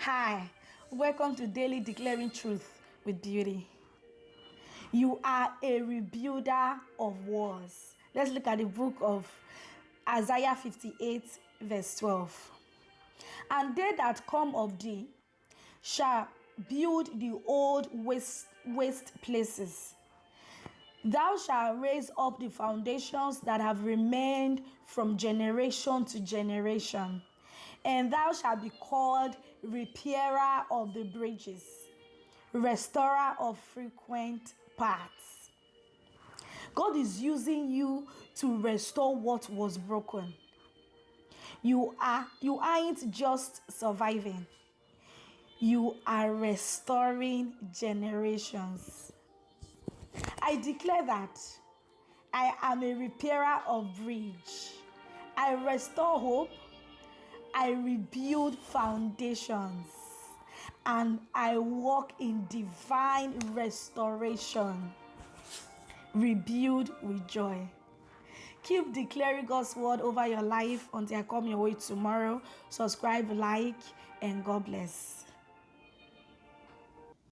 Hi, welcome to Daily Declaring Truth with Beauty. You are a rebuilder of walls. Let's look at the book of Isaiah 58, verse 12. And they that come of thee shall build the old waste places. Thou shalt raise up the foundations that have remained from generation to generation, and thou shalt be called repairer of the bridges, restorer of frequent paths. God is using you to restore what was broken. You aren't just surviving. You are restoring generations. I declare that I am a repairer of bridge. I restore hope. I rebuild foundations. And I walk in divine restoration. Rebuild with joy. Keep declaring God's word over your life until I come your way tomorrow. Subscribe, like, and God bless.